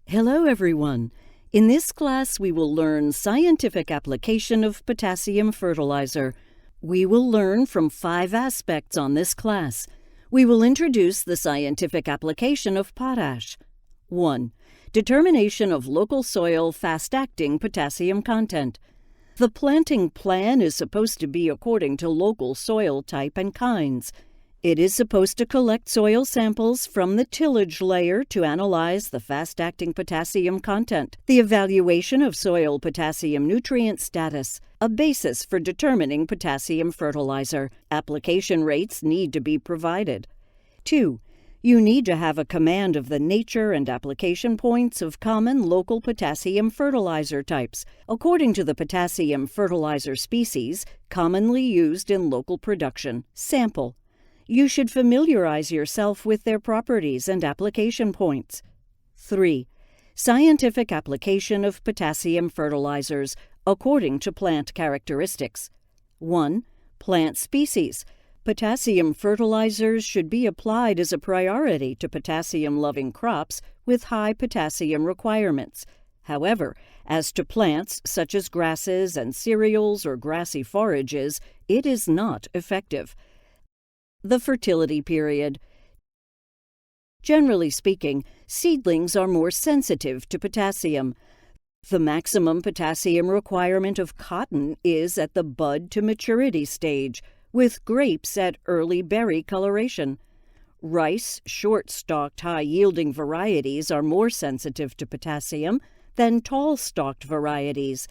Hello everyone. In this class we will learn scientific application of potassium fertilizer. We will learn from 5 aspects on this class. We will introduce the scientific application of potash. 1. Determination of local soil fast-acting potassium content. The planting plan is supposed to be according to local soil type and kinds. It is supposed to collect soil samples from the tillage layer to analyze the fast-acting potassium content, the evaluation of soil potassium nutrient status, a basis for determining potassium fertilizer. Application rates need to be provided. 2. You need to have a command of the nature and application points of common local potassium fertilizer types, according to the potassium fertilizer species commonly used in local production. Sample. You should familiarize yourself with their properties and application points. 3. Scientific application of potassium fertilizers according to plant characteristics. 1. Plant species. Potassium fertilizers should be applied as a priority to potassium-loving crops with high potassium requirements. However, as to plants such as grasses and cereals or grassy forages, it is not effective. The fertility period. Generally speaking, seedlings are more sensitive to potassium. The maximum potassium requirement of cotton is at the bud to maturity stage, with grapes at early berry coloration. Rice, short-stalked, high-yielding varieties are more sensitive to potassium than tall-stalked varieties,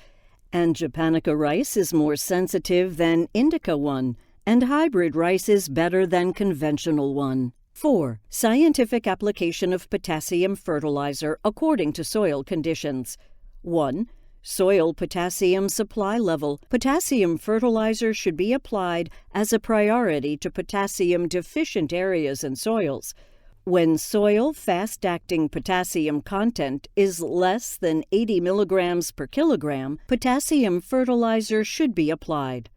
and Japonica rice is more sensitive than Indica one, and hybrid rice is better than conventional one. 4. Scientific application of potassium fertilizer according to soil conditions. 1. Soil potassium supply level. Potassium fertilizer should be applied as a priority to potassium-deficient areas and soils. When soil fast-acting potassium content is less than 80 milligrams per kilogram, potassium fertilizer should be applied.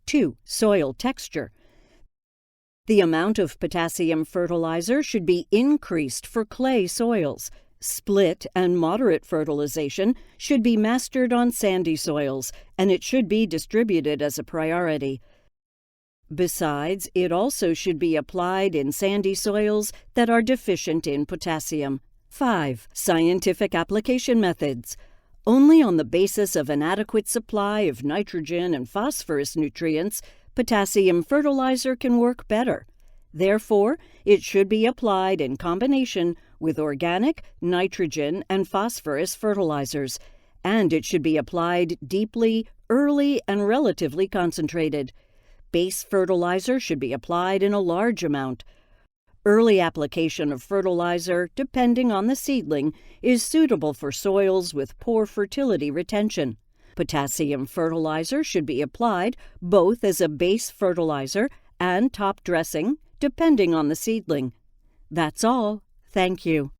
2. Soil texture. The amount of potassium fertilizer should be increased for clay soils. Split and moderate fertilization should be mastered on sandy soils, and it should be distributed as a priority. Besides, it also should be applied in sandy soils that are deficient in potassium. 5. Scientific application methods. Only on the basis of an adequate supply of nitrogen and phosphorus nutrients, potassium fertilizer can work better. Therefore, it should be applied in combination with organic, nitrogen, and phosphorus fertilizers, and it should be applied deeply, early, and relatively concentrated. Base fertilizer should be applied in a large amount. Early application of fertilizer, depending on the seedling, is suitable for soils with poor fertility retention. Potassium fertilizer should be applied both as a base fertilizer and top dressing, depending on the seedling. That's all. Thank you.